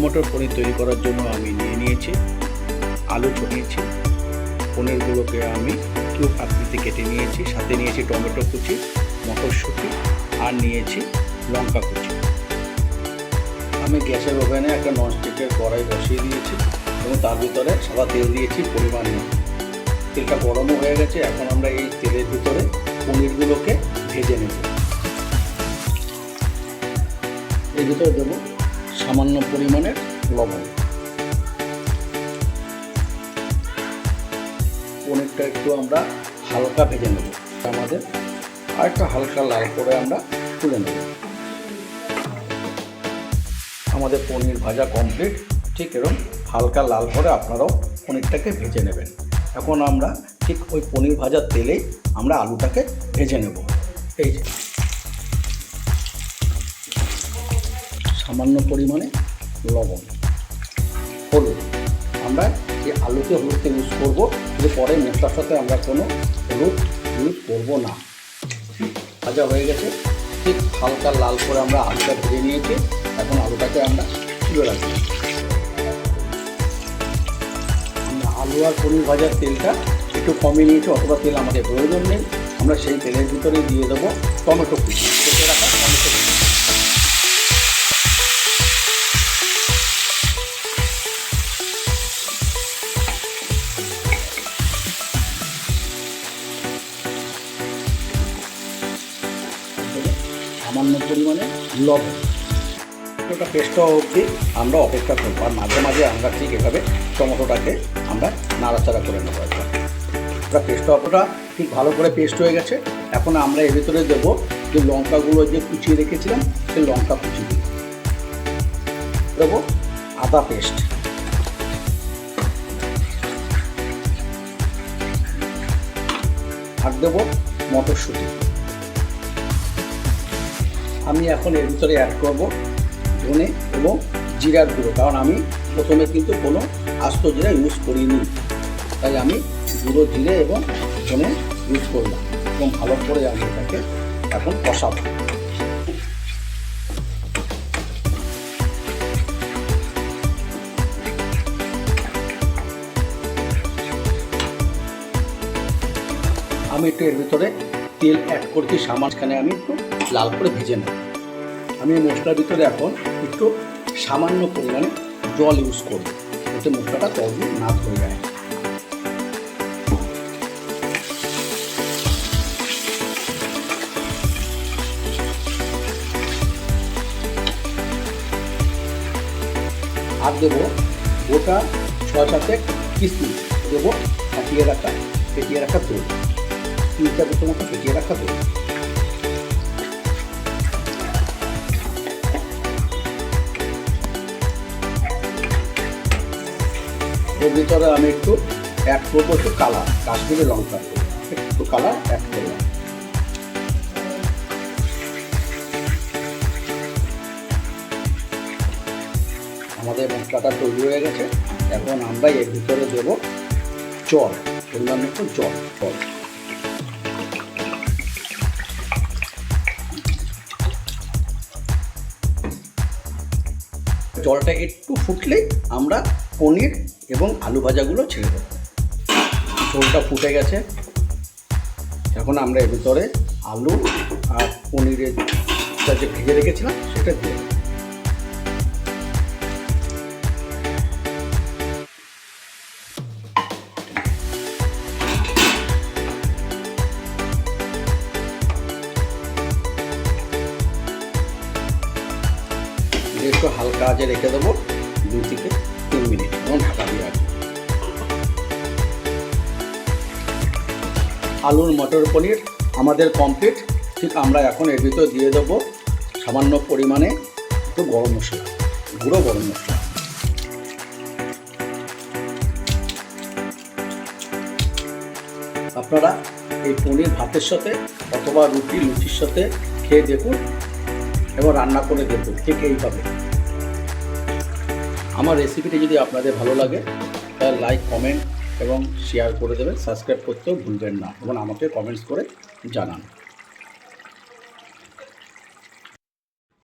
মটর পনির তৈরি করার জন্য আমি নিয়েছি আলু নিয়েছি, পনিরগুলোকে আমি কিউব আকৃতি কেটে নিয়েছি, সাথে নিয়েছি টমেটো কুচি, মটরশুঁটি আর নিয়েছি লঙ্কা কুচি। আমি গ্যাসের ওভেনে একটা ননস্টিকের কড়াই বসিয়ে দিয়েছি এবং তার ভিতরে সাদা তেল দিয়েছি পরিমাণ নিয়ে। তেলটা গরমও হয়ে গেছে। এখন আমরা এই তেলের ভিতরে পনিরগুলোকে ভেজে নেব। এর ভিতরে দেবো সামান্য পরিমাণের লবণ। পনিরটা একটু আমরা হালকা ভেজে নেব, আমাদের আর একটা হালকা লাল করে আমরা তুলে নেব। আমাদের পনির ভাজা কমপ্লিট। ঠিক এরকম হালকা লাল করে আপনারাও পনিরটাকে ভেজে নেবেন। এখন আমরা ঠিক ওই পনির ভাজার তেলেই আমরা আলুটাকে ভেজে নেব। এই যে সামান্য পরিমাণে লবণ, হলুদ। আমরা এই আলুতে হলুদটা ইউজ করবো, কিন্তু পরে মশলার সাথে আমরা কোনো হলুদ ইউজ করবো না। ভাজা হয়ে গেছে, ঠিক হালকা লাল করে আমরা আলুটা ভেজে নিয়েছি। এখন আলুটাকে আমরা তুলে রাখবো। আলু আর পনির ভাজার তেলটা একটু কমে নিয়েছি, অথবা তেল আমাদের প্রয়োজন নেই। আমরা সেই তেলের ভিতরে দিয়ে দেবো টমেটো কুচি, কেটে রাখা টমেটো কুচি। সামান্য পরিমাণে লবণ। ওটা পেস্ট হওয়া অবধি আমরা অপেক্ষা করবো। আর মাঝে মাঝে আমরা ঠিক এভাবে টমেটোটাকে আমরা নাড়াচাড়া করে নেবো। ওটা পেস্ট হওয়াটা ঠিক ভালো করে পেস্ট হয়ে গেছে। এখন আমরা এর ভিতরে দেবো যে লঙ্কাগুলো যে কুচিয়ে রেখেছিলাম, সেই লঙ্কা কুচি দেবো, আদা পেস্ট, আর দেবো মটরশুঁটি। আমি এখন এর ভিতরে অ্যাড করবো ধনে এবং জিরার গুঁড়ো, কারণ আমি প্রথমে কিন্তু কোনো আস্ত জিরা ইউজ করিনি, তাই আমি গুঁড়ো জিরে এবং ধনে ইউজ করলাম এবং ভালো করে আমি এটাকে এখন কষাবো। আমি একটু এর ভিতরে তেল অ্যাড করছি, মাঝখানে আমি একটু লাল করে ভেজে নেব। আমি এই মশলার ভিতরে এখন একটু সামান্য পরিমাণে জল ইউজ করব, যাতে মশলাটা তরকারি না ধরে যায়। আর দেবো গোটা 6-7 কিশমিশ, দেবো ফেটিয়ে রাখা দই, 3 চামচের মতো ফেটিয়ে রাখা দই। এর ভিতরে আমি একটু অ্যাড করবো একটু কালার, কাশ্মীরি লঙ্কা, একটু কালার অ্যাড করলাম। আমাদের মশলাটা তৈরি হয়ে গেছে। এখন আমরা এর ভিতরে দেবো জল, পরিমাণ মতো জল। জলটা একটু ফুটলেই আমরা পনির এবং আলু ভাজাগুলো ছেড়ে দেবো। ঝোলটা ফুটে গেছে। এখন আমরা এর ভিতরে আলু আর পনিরের যে ভেজে রেখেছিলাম সেটা দিয়ে দেবো। একটু হালকা আঁচে রেখে দেবো 2 থেকে 3 মিনিট, এবং ঢাকা দিয়ে রাখবো। আলুর মটর পনির আমাদের কমপ্লিট। ঠিক আমরা এখন এর ভিতরে দিয়ে দেবো সামান্য পরিমাণে একটু গরম মশলা, গুঁড়ো গরম মশলা। আপনারা এই পনির ভাতের সাথে অথবা লুচির সাথে খেয়ে দেখুন এবং রান্না করে দেখুন ঠিক এইভাবে। আমার রেসিপিটি যদি আপনাদের ভালো লাগে তাহলে লাইক, কমেন্ট এবং শেয়ার করে দেবেন। সাবস্ক্রাইব করতেও ভুলবেন না এবং আমাকে কমেন্টস করে জানান।